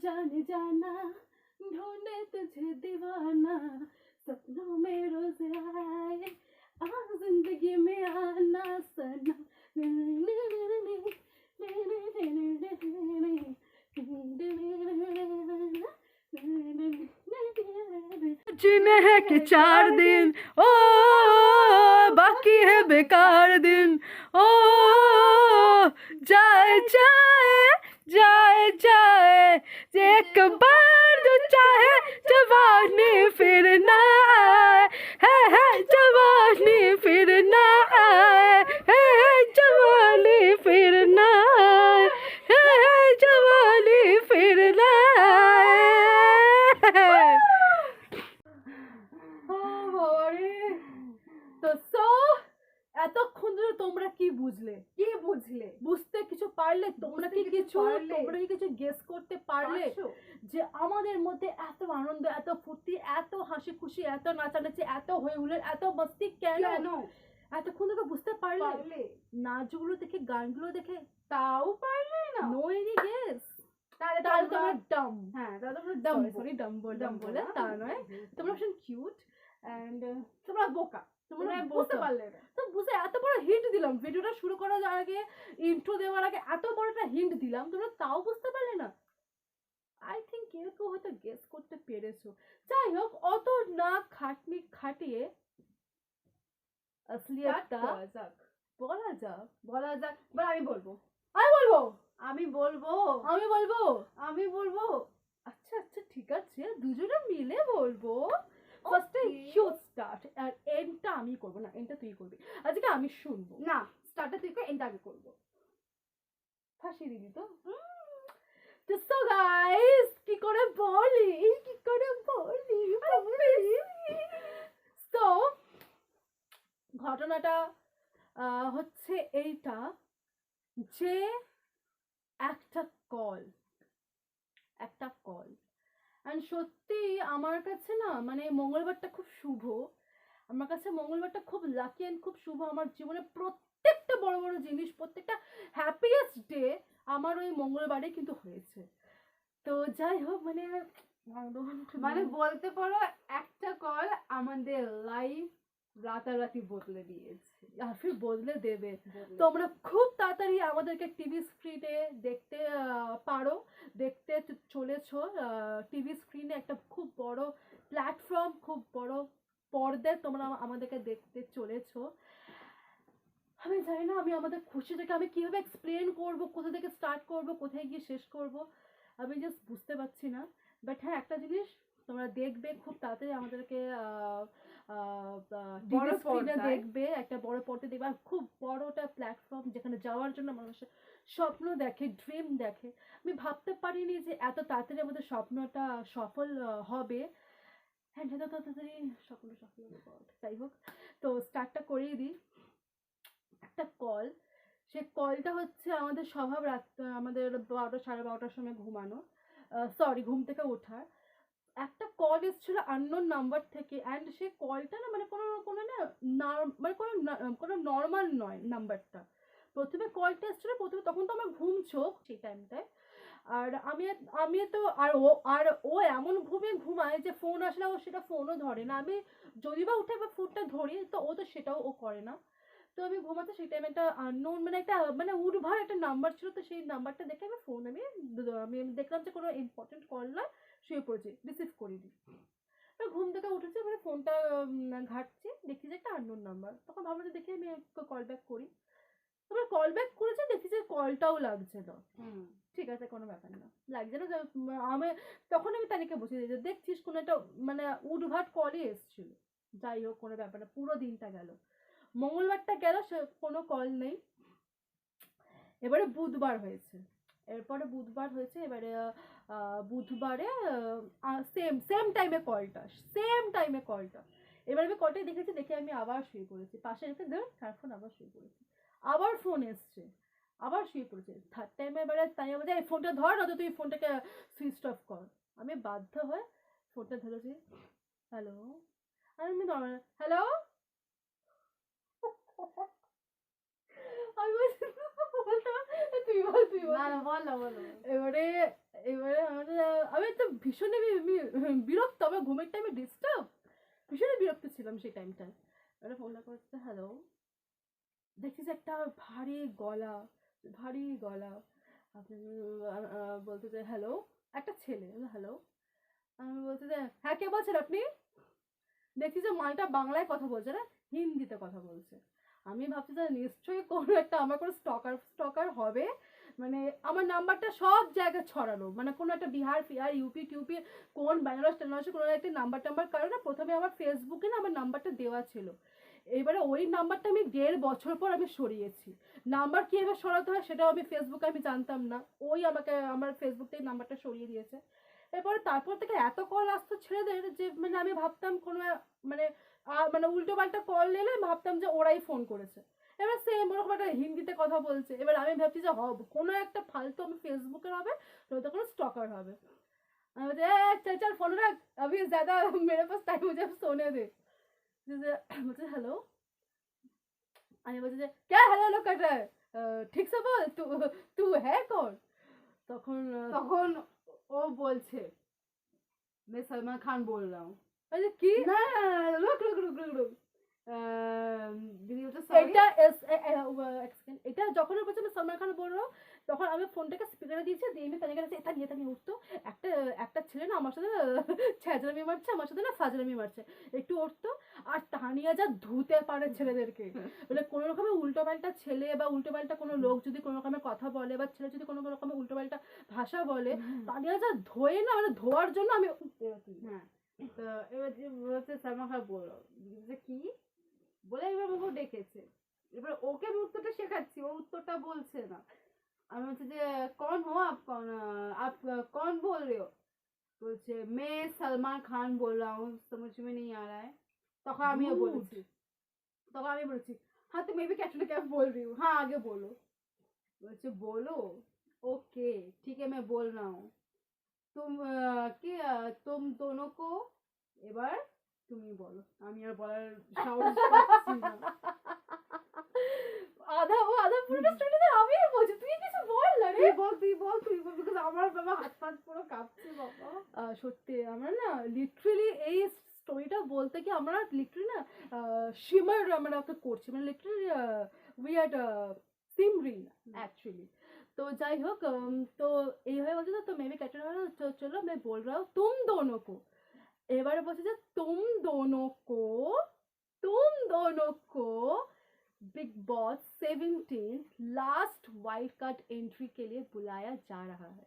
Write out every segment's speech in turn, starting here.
जाने जाना ढूंढे तुझे दीवाना सपनों में रोज आए आ जिंदगी में आना सनम जीने हैं कि 4 दिन ओ बाकी है बेकार दिन ओ जाए जाए जाए जाए एक बार जो चाहे जवानी फिर ना आए है जवानी फिर ना आए है जवानी फिर ना आए है जवानी फिर ना आए তো সো এতক্ষণ ধরে তোমরা কি বুঝলে বুঝতে কিছু পারলে তোমরা কি কিছু গেস করতে পারলে যে আমাদের মধ্যে এত আনন্দ এত ফুর্তি এত হাসি খুশি এত নাচানাচি এত হই হুল্লোড় এত মস্তি কেন এতক্ষণ ধরে বুঝতে পারলে নাচগুলো দেখে গানগুলো দেখে তাও পারলে না নো এনি গেস তাহলে তোমরা ডাম তাহলে তোমরা ডাম ডাম বলে তা নয় তোমরা ভীষণ কিউট এন্ড তোমরা বোকা তোমরা বুঝতে পারলে না তো বুঝে এত বড় হিন্ট দিলাম ভিডিওটা শুরু করার আগে ইন্ট্রো দেওয়ার আগে এত বড় একটা হিন্ট দিলাম তোমরা তাও বুঝতে পারলে না আই থিঙ্ক কেউ হয়তো গেস করতে পেরেছো যাই হোক অত না খাটিয়ে আসলিয়াতটা বলা যাক এবার আমি বলবো আচ্ছা ঠিক আছে দুজনে মিলে বলবো ফার্স্টে ইউ স্টার্ট আর এন্ডটা আমি করব না এন্ডটা তুই করবি আজকে আমি শুনবো না স্টার্টটা তুই কর এন্ডটা আমি করব ফাঁসি দিবি তো সো গাইস কি করে বলি তো ঘটনাটা হচ্ছে এইটা যে একটা কল এন্ড সত্যি আমার কাছে না মানে মঙ্গলবারটা খুব শুভ আমার কাছে মঙ্গলবারটা খুব লাকি এন্ড খুব শুভ আমার জীবনে প্রত্যেকটা বড় বড় জিনিস প্রত্যেকটা হ্যাপিয়েস্ট ডে আমার ওই মঙ্গলবারে কিন্তু হয়েছে তো যাই হোক মানে বলতে পারো একটা কল আমাদের লাইফ রাতারাতি বদলে দিয়েছে আর ফির বদলে দেবে তোমরা খুব তাড়াতাড়ি আমাদেরকে টিভি স্ক্রিনে দেখতে পারো দেখতে চলেছো টিভি স্ক্রিনে একটা খুব বড় প্ল্যাটফর্ম খুব বড় পর্দায় তোমরা আমাদেরকে দেখতে চলেছো আমি জানি না আমি আমাদের খুশিটাকে আমি কিভাবে এক্সপ্লেন করব কোথা থেকে স্টার্ট করব কোথায় গিয়ে শেষ করব আমি জাস্ট বুঝতে পারছি না বাট হ্যাঁ একটা জিনিস তোমরা দেখবে খুব তাড়াতাড়ি আমাদেরকে টিভি স্ক্রিনে দেখবে একটা বড় পর্দায় দেখবে আর খুব বড়টা প্ল্যাটফর্ম যেখানে যাওয়ার জন্য মানুষ স্বপ্ন দেখে ড্রিম দেখে আমি ভাবতে পারিনি যে এত তাড়াতাড়ি আমাদের স্বপ্নটা সফল হবে হ্যাঁ এত তাড়াতাড়ি স্বপ্ন সফল হবে যাই হোক তো স্টার্টটা করিয়ে দিই একটা কল সে কলটা হচ্ছে আমাদের স্বভাব আমাদের 12টা 12:30টার সময় ঘুম থেকে ওঠার একটা কল এসেছিল আননোন নাম্বার থেকে এন্ড সে কলটা না মানে কোনো নর্মাল নয় নাম্বারটা প্রথমে কলটা এসেছিল তখন তো আমার ঘুম চোখ সেই টাইমটায় আর আমি তো আর ও এমন ঘুমায় যে ফোন আসলে ও সেটা ফোনও ধরে না আমি যদি বা উঠে ফোনটা ধরি তো ও তো সেটাও ও করে না তো আমি ঘুমাতে সেই টাইমে একটা আননোন মানে উডভার একটা নাম্বার ছিল তো সেই নাম্বারটা দেখে আমি দেখলাম যে কোনো ইম্পর্টেন্ট কল নয় শুয়ে পড়েছি রিসিভ করিনি ঘুম থেকে উঠেছি এবারে ফোনটা ঘাটছি দেখছি যে একটা আননোন নাম্বার তখন ভাবলাম যে দেখি আমি কল ব্যাক করি তারপর কল ব্যাক করেছি দেখছি যে কলটাও লাগছে না ঠিক আছে কোনো ব্যাপার না লাগছে না তখন আমি তানিকে বসে দিয়েছি দেখছিস কোনো একটা মানে উডভাট কলই এসেছিল যাই হোক কোনো ব্যাপার না পুরো দিনটা গেল মঙ্গলবারটা গেল সে কোনো কল নেই এবারে বুধবার হয়েছে এবারে বুধবারে সেম টাইমে কলটা এবার আমি কলটাই দেখেছি দেখে আমি আবার শুয়ে পড়েছি পাশে রেখে ফোন আবার শুয়ে পড়েছি আবার ফোন এসছে আবার শুয়ে পড়েছে থার্ড টাইমে এবারে তাই বলছে এই ফোনটা ধর না তো তুই ফোনটাকে সুইচ অফ কর আমি বাধ্য হয়ে ফোনটা ধরেছি হ্যালো আমি হ্যালো আমি তুই বল এবারে আমার ভীষণ আমি বিরক্ত, আমার ঘুমের টাইমে ডিস্টার্ব, ভীষণই বিরক্ত ছিলাম সেই টাইমটায়। এবারে ফোনটা করছে, হ্যালো, দেখছি যে একটা ভারী গলা, আপনি বলতে যে হ্যালো, একটা ছেলে, হ্যালো, আমি বলতে যে হ্যাঁ কে বলছেন আপনি? দেখছি যে মালটা বাংলায় কথা বলছে না, হিন্দিতে কথা বলছে। আমি ভাবছি যে নিশ্চয়ই কোনো একটা আমার কোনো স্টকার হবে, মানে আমার নাম্বারটা সব জায়গায় ছড়ানো, মানে কোনো একটা বিহার ফিহার ইউপি টিউপি কোন বেনারস টেনারসে কোনো একটা নাম্বার কারণে প্রথমে আমার ফেসবুকে না আমার নাম্বারটা দেওয়া ছিল। এবারে ওই নাম্বারটা আমি 1.5 বছর পর আমি সরিয়েছি। নাম্বার কীভাবে সরাতে হয় সেটাও আমি ফেসবুকে আমি জানতাম না, ওই আমাকে আমার ফেসবুক থেকে নাম্বারটা সরিয়ে দিয়েছে। এরপরে তারপর থেকে এত কল আসতো ছেলেদের যে মানে আমি ভাবতাম কোনো মানে মানে উল্টো পাল্টা কল এলে ভাবতাম যে ওরাই ফোন করেছে। এবার সেম ওরকম একটা হিন্দিতে কথা বলছে। এবার আমি ভাবছি যে কোনো একটা ফালতু আমি ফেসবুকের হবে, নয়তো কোনো স্টকার হবে। আমি বলছি চল চল ফোন রাখ, अभी ज्यादा मेरे पास टाइम, मुझे सोने दे। বলছে হ্যালো, আমি বলছি যে क्या हेलो हेलो कर रहा है, ठीक से बोल, तू तू है कौन? তখন তখন ও বলছে मैं सलमान खान बोल रहा हूँ। আরে কি না রুক রুক রুক রুক রুক এটা এটা যখন বলছে আমি সলমান খান বললো, তখন আমি ফোনটাকে স্পিকারে দিয়েছি, দিয়ে আমি তানিকে কাছে এটা নিয়ে উঠতো, একটা একটা ছেলে না আমার সাথে ছ্যাজরামি মারছে, আমার সাথে না ফাজরামি মারছে, একটু উঠতো। আর তানিয়া যা ধুতে পারে ছেলেদেরকে, মানে কোনো রকমের উল্টো পাল্টা ছেলে বা উল্টো পাল্টা কোনো লোক যদি কোনো রকমের কথা বলে বা ছেলে যদি কোনো রকমের উল্টো পাল্টা ভাষা বলে, তানিয়া যা ধোয়ে না, মানে ধোয়ার জন্য আমি হ্যাঁ। তো এবার যে বলছে সলমান খান বললো যে কি বলে, এবার আমাকেও ডেকেছে। এবার ওকে আমি উত্তরটা শেখাচ্ছি, ও উত্তরটা বলছে না। আমি বলছি যে कौन हो आप, कौन बोल रहे हो? बोलছে मैं सलमान खान बोल रहा हूँ, समझ में नहीं आ रहा है। तখন আমিও বলেছি, हाँ तो मैं भी कैटरीना कैफ बोल रही हूँ, हाँ आगे बोलो। बोलছে बोलो, ओके ठीक है मैं बोल रहा हूँ। तुम दोनों को, এবার তুমি বলো, আমি আর বলার সাহস পাচ্ছি না। আধা পুরোটা স্টোরিতে আমি বলছি, তুই কিছু বল না রে। তুই বল বিকজ আমার বাবা হাত পা পুরো কাঁপছে বাবা। সত্যি আমরা না লিটারালি এই স্টোরিটা বলতে কি আমরা লিটারালি না শিমার আমরা ওকে করছি, মানে literally we are Simrin actually. तो যাই হোক, তো এইভাবে বলছে তো মেবি ক্যারেক্টার চলো मैं बोल रहा हूँ तुम दोनों को, এবারে বলছে যে तुम दोनों को big boss 17 last wild card entry के लिए बुलाया जा रहा है।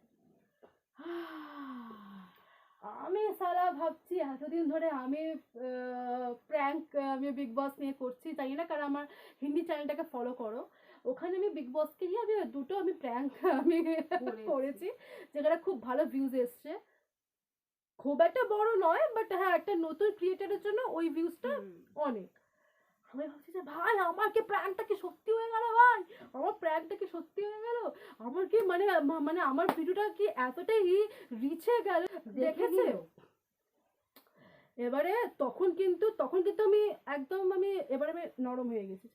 আমি সারা ভাবছি এতদিন ধরে আমি প্র্যাঙ্ক আমি বিগ বস নিয়ে করছি, জানি না কারণ আমার হিন্দি চ্যানেলটাকে ফলো করো, ওখানে আমি বিগ বসকে নিয়ে আমি দুটো আমি প্র্যাঙ্ক আমি করেছি, যেখানে খুব ভালো ভিউজ এসছে। খুব একটা বড় নয়, বাট হ্যাঁ একটা নতুন ক্রিয়েটারের জন্য ওই ভিউজটা অনেক। আমি ভাবছি যে ভাই আমার কি প্র্যাঙ্কটা কি সত্যি হয়ে গেল, ভাই আমার প্র্যাঙ্কটা কি সত্যি হয়ে গেল, আমার কি মানে মানে আমার ভিডিওটা কি এতটাই রিচে গেল দেখেছে। এবারে তখন কিন্তু আমি একদম এবারে আমি নরম হয়ে গেছি,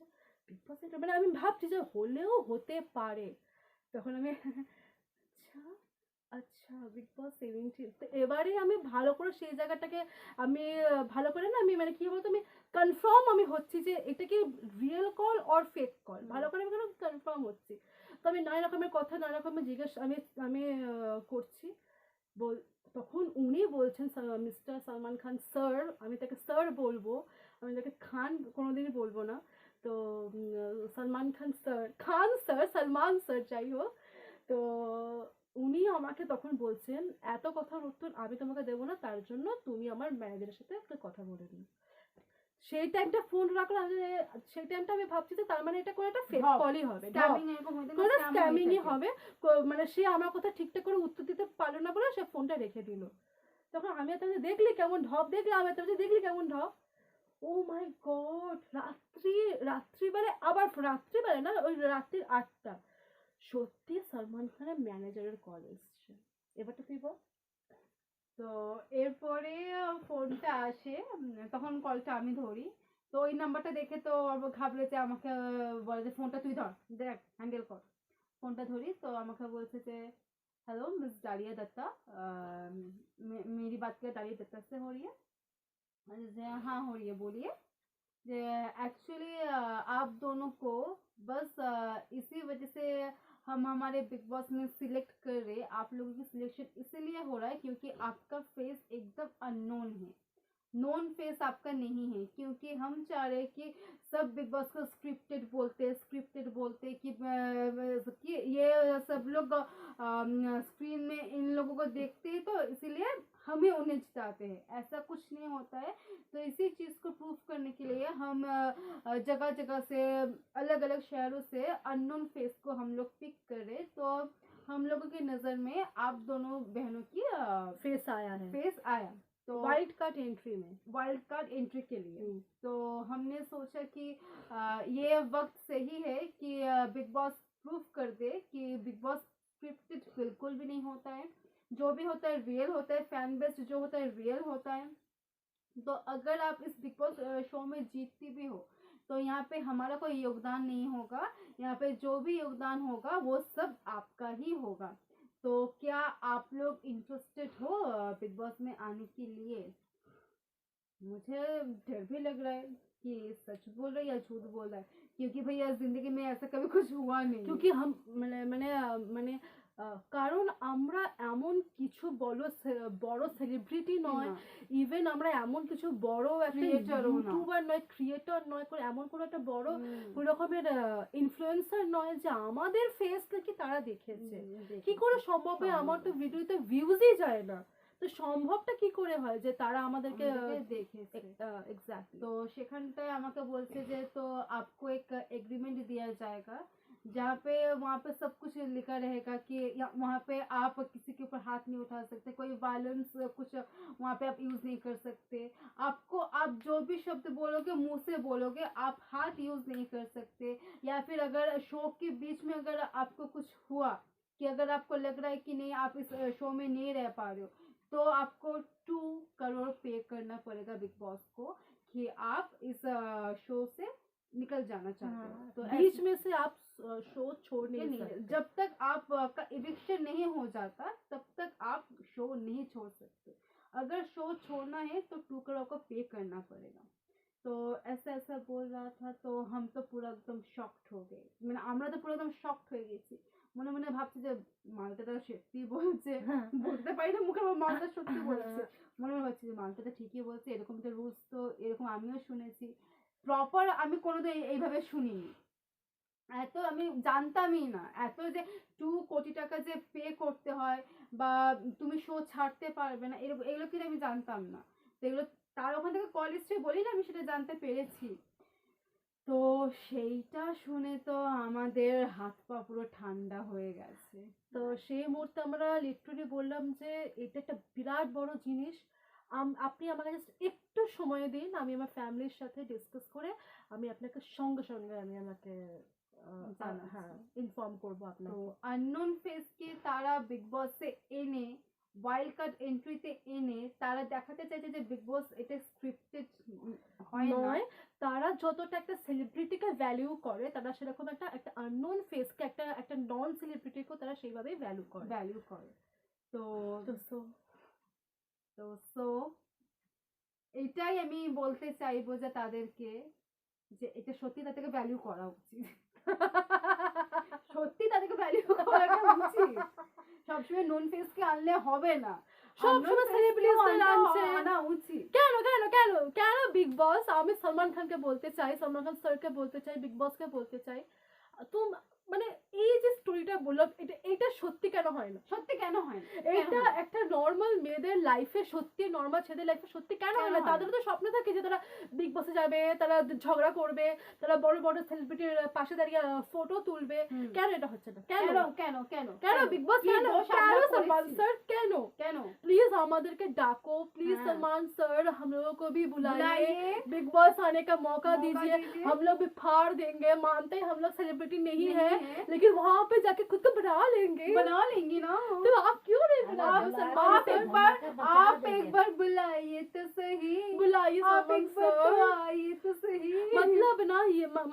বিগ বস মানে আমি ভাবছি যে হলেও হতে পারে। তখন আমি আচ্ছা আচ্ছা বিগ বস 17, তো এবারে আমি ভালো করে সেই জায়গাটাকে আমি ভালো করে না আমি মানে কি বলতো আমি কনফার্ম আমি হচ্ছি যে এটা কি real call or fake call, ভালো করে আমি কনফার্ম হচ্ছি। তো আমি নানা রকমের কথা নানা রকমের জিজ্ঞেস আমি আমি করছি। বল তখন উনি বলছেন মিস্টার সলমান খান স্যার, আমি তাকে স্যার বলবো, আমি তাকে খান কোনোদিনই বলবো না। তো সলমান খান স্যার সলমান স্যার যাই হোক, তো উনি আমাকে তখন বলছেন এত কথার উত্তর আমি তোমাকে দেবো না, তার জন্য তুমি আমার ম্যানেজারের সাথে একটা কথা বলে দিন। সেই টাইমটা ফোন রাখলাম, সেই টাইমটা আমি ভাবছি যে তার মানে এটা কোনো একটা ফেক কলই হবে, কোনো স্ক্যামিংই হবে, মানে সে আমার কথা ঠিকঠাক করে উত্তর দিতে পারলো না বলে সে ফোনটা রেখে দিল। তখন আমি এত দেখলি কেমন ঢপ, দেখলাম এত দেখলি কেমন ঢপ, ও মাই গড, রাত্রিবেলা আবার রাত্রিবেলা না ওই রাত্রির 8টা সত্যি সলমান খানের ম্যানেজারের কল এসছে। এবারটা তুই বল। তো এরপরে ফোনটা আসে, তখন কলটা আমি ধরি। তো ওই নাম্বারটা দেখে তো ঘাবড়েছে, আমাকে বলে যে ফোনটা তুই ধর, দেখ হ্যান্ডেল কর। ফোনটা ধরি তো আমাকে বলছে যে हेलो मिस डालिया दत्ता, मेरी बात क्या डालिया दत्ता से हो रही है? हाँ हो रही है, बोलिए। एक्चुअली आप दोनों को बस इसी वजह से हम हमारे बिग बॉस में सिलेक्ट कर रहे, आप लोगों की सिलेक्शन इसीलिए हो रहा है क्योंकि आपका फेस एकदम अननोन है, नोन फेस आपका नहीं है। क्योंकि हम चाह रहे हैं कि सब बिग बॉस को स्क्रिप्टेड बोलते कि ये सब लोग स्क्रीन में इन लोगों को देखते हैं तो इसीलिए हम ही उन्हें जिताते हैं, ऐसा कुछ नहीं होता है। तो इसी चीज़ को प्रूव करने के लिए हम जगह जगह से अलग अलग शहरों से अननोन फेस को हम लोग पिक कर रहे, तो हम लोगों की नज़र में आप दोनों बहनों की फेस आया है, फेस आया, तो वाइल्ड कार्ड एंट्री में, वाइल्ड कार्ड एंट्री के लिए। तो हमने सोचा कि ये वक्त सही है कि बिग बॉस प्रूव कर दे कि बिग बॉस स्क्रिप्टेड बिल्कुल भी नहीं होता है, जो भी होता है रियल होता है, फैन बेस्ड जो होता है रियल होता है। तो अगर आप इस बिग बॉस शो में जीतती भी हो तो यहाँ पे हमारा कोई योगदान नहीं होगा, यहाँ पे जो भी योगदान होगा वो सब आपका ही होगा। तो क्या आप लोग इंटरेस्टेड हो बिग बॉस में आने के लिए? मुझे डर भी लग रहा है कि सच बोल रहा है या झूठ बोल रहा है, क्योंकि भैया जिंदगी में ऐसा कभी कुछ हुआ नहीं। क्योंकि हम মানে কারণ আমরা এমন কিছু বড় সেলিব্রিটি নয়, ইভেন আমরা এমন কিছু বড় একটা ইউটিউবার নয়, ক্রিয়েটর নয়, করে এমন কোনো একটা বড় ওই রকমের ইনফ্লুয়েন্সার নয় যে আমাদের ফেস নাকি তারা দেখেছে। কি করে সম্ভব হয়? আমার তো ভিডিওতে ভিউজই যায় না, তো সম্ভবটা কি করে হয় যে তারা আমাদেরকে দেখেছে? এক্স্যাক্টলি। তো সেখানটায় আমাকে বলছে যে তো आपको एक एग्रीमेंट दिया जाएगा जहाँ पे वहाँ पे सब कुछ लिखा रहेगा कि वहाँ पे आप किसी के ऊपर हाथ नहीं उठा सकते, कोई वायलेंस कुछ वहाँ पे आप यूज़ नहीं कर सकते, आपको आप जो भी शब्द बोलोगे मुंह से बोलोगे, आप हाथ यूज़ नहीं कर सकते। या फिर अगर शो के बीच में अगर आपको कुछ हुआ कि अगर आपको लग रहा है कि नहीं आप इस शो में नहीं रह पा रहे हो तो आपको 2 करोड़ पे करना पड़ेगा बिग बॉस को कि आप इस शो से निकल जाना चाहते हो। तो बीच में से आप शो छोड़ नहीं नहीं, सकते। जब तक आप का इविक्शन नहीं हो जाता तब तक आप शो नहीं छोड़ सकते। अगर शो छोड़ना है तो 2 करोड़ को पे करना पड़ेगा। तो ऐसा ऐसा बोल रहा था, तो हम तो पूरा एकदम शॉक्ड हो गए, মানে আমরা তো পুরো একদম শকড হয়ে গেছি। মনে মনে ভাবছি যে মালটা সত্যি বলছে, বলতে পারি না মুখে, মালটা সত্যি বলছে। মনে মনে ভাবছি যে মালটা তো ঠিকই বলছে, এরকম তো রুলস তো এরকম আমিও শুনেছি, প্রপার আমি কোনোদিন এইভাবে শুনিনি। এত আমি জানতামই না এত যে 2 কোটি টাকা যে পে করতে হয় বা তুমি শো ছাড়তে পারবে না, এগুলো কিন্তু আমি জানতাম না। তো এগুলো তার ওখান থেকে কল এসছে বলেই না আমি সেটা জানতে পেরেছি। তো সেইটা শুনে তো আমাদের হাত পা পুরো ঠান্ডা হয়ে গেছে। তো সেই মুহূর্তে আমরা লিটারালি বললাম যে এটা একটা বিরাট বড় জিনিস, আপনি আমাকে জাস্ট একটু সময় দিন, আমি আমার ফ্যামিলির সাথে ডিসকাস করে আমি আপনাকে সঙ্গে সঙ্গে আমাকে হ্যাঁ ইনফর্ম করবো তো আপনাকে। আননোন ফেসকে তারা বিগ বসে এনে ওয়াইল্ড কার্ড এন্ট্রিতে এনে তারা দেখাতে চাইছে যে বিগ বস এটা স্ক্রিপ্টেড হয় না। নয়, তারা যতটা একটা সেলিব্রিটিকে ভ্যালু করে তারা সেরকম একটা একটা আননোন ফেসকে একটা নন সেলিব্রিটিকেও তারা সেইভাবেই ভ্যালু করে। তো তো so তো সো এটাই আমি বলতে চাইবো যে তাদেরকে যে এটা সত্যি তাদেরকে ভ্যালু করা উচিত। সত্যি তাদেরকে ভ্যালু করা উচিত। সবসময় নন ফেসকে আনলে হবে না, সবসময় সেলিব্রিটিদের আনছে আনা উচিত। কেন কেন কেন কেন বিগ বস? আমি সলমান খানকে বলতে চাই, সলমান খান স্যারকে বলতে চাই, বিগ বসকে বলতে চাই, তো মানে এই যে স্টোরিটা বললাম এটা সত্যি কেন হয় না? সত্যি কেন হয় না? এটা একটা নর্মাল মেয়েদের লাইফে সত্যি, নর্মাল ছেলেদের লাইফে সত্যি কেন হয় না? তাদের তো স্বপ্ন থাকে যে তারা বিগ বসে যাবে, তারা ঝগড়া করবে, তারা বড় বড় সেলিব্রিটির পাশে দাঁড়িয়ে ফটো তুলবে। কেন এটা হচ্ছে না? কেন কেন কেন কেন বিগ বস কেন কেন सलमान सर কেন কেন प्लीज আমাদেরকে ডাকো, प्लीज सलमान सर हम लोगों को भी बुलाइए, बिग बॉस आने का मौका दीजिए, हम लोग भी फाड़ देंगे, मानते हैं हम लोग सेलिब्रिटी नहीं है लेकिन वहाँ पे जाके खुद को बना लेंगे ना। तो आप क्यों नहीं बना रहे हो सलमान सर? आप एक बार बुलाइए तो सही, বুলাইয়ে आप एक बार तो आइए तो सही। মতলব না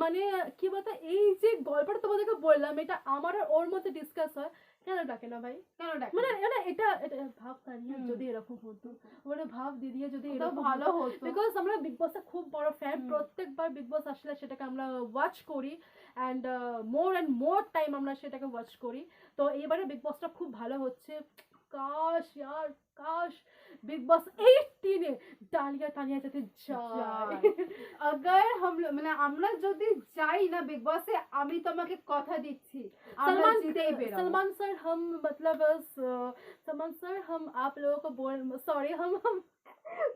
মানে কি বলতো এই যে গল্পটা তোমাদেরকে বললাম এটা আমার আর ওর মধ্যে ডিসকাস হয় কেন ডাকে না ভাই কেন ডাকে? মানে এটা এটা ভাব তানিয়া হুম। যদি এরকম হতো মানে ভাব দিদিয়া যদি তো এরকম ভালো হতো। বিকজ আমরা বিগ বসের খুব বড় ফ্যান হুম। প্রত্যেকবার বিগ বস আসলে সেটাকে আমরা ওয়াচ করি অ্যান্ড মোর টাইম আমরা সেটাকে ওয়াচ করি তো এবারে বিগ বসটা খুব ভালো হচ্ছে কাশ यार কাশ বিগ বস 18 এ ডালিয়া তানিয়া যাতে যায় अगर हम মানে আমরা যদি যাই না বিগ বসে, আমি তোমাকে কথা দিচ্ছি আমরা জিতেই বেরোবো। सलमान सर हम मतलब सलमान सर हम आप लोगों को बोल सॉरी हम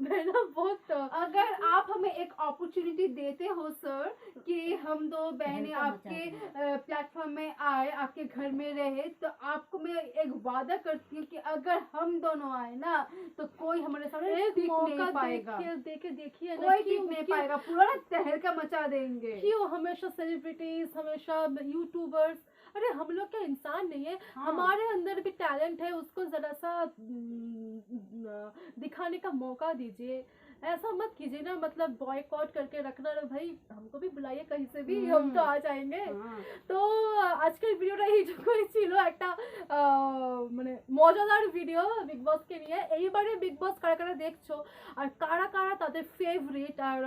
मैं ना बहुत अगर आप हमें एक अपॉर्चुनिटी देते हो सर कि हम दो बहनें आपके प्लेटफॉर्म में आए, आपके घर में रहे, तो आपको मैं एक वादा करती हूँ कि अगर हम दोनों आए ना तो कोई हमारे सामने एक टिक मौका नहीं पाएगा, देखिए ना कोई कि टिक नहीं पाएगा, पूरा ना तहलका मचा देंगे। क्यों हमेशा सेलिब्रिटीज हमेशा यूट्यूबर्स अरे हम लोग क्या इंसान नहीं है हाँ। हमारे अंदर भी टैलेंट है उसको जरा सा दिखाने का मौका दीजिए ऐसा मत कीजिए ना मतलब बॉयकॉट करके रखना ना भाई हमको भी बुलाइए कहीं से भी हम तो आ जाएंगे हाँ। তো আজকের ভিডিওটা এইটুকুই ছিল একটা মানে মজাদার ভিডিও বিগ বসকে নিয়ে এইবারে বিগ বস কারা কারা দেখছো আর কারা কারা তাদের ফেভারিট আর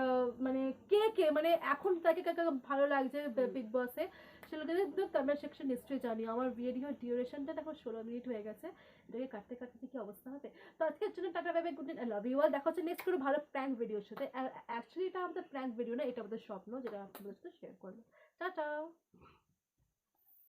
মানে কে কে মানে এখন তাকে কাকে ভালো লাগছে বিগ বসে সেগুলো কিন্তু কমেন্ট সেকশন নিশ্চয়ই জানিও আমার ভিডিও ডিউরেশনটা দেখো 16 মিনিট হয়ে গেছে এটাকে কাটতে কাটতে কি অবস্থা হবে তো আজকের জন্য tata bye bye good night I love you all দেখা হচ্ছে নেক্সট কোনো ভালো প্র্যাঙ্ক ভিডিওর সাথে অ্যাকচুয়ালি এটা আমাদের প্র্যাঙ্ক ভিডিও না এটা আমাদের স্বপ্ন যেটা আপনাদের সাথে শেয়ার করবো টাটা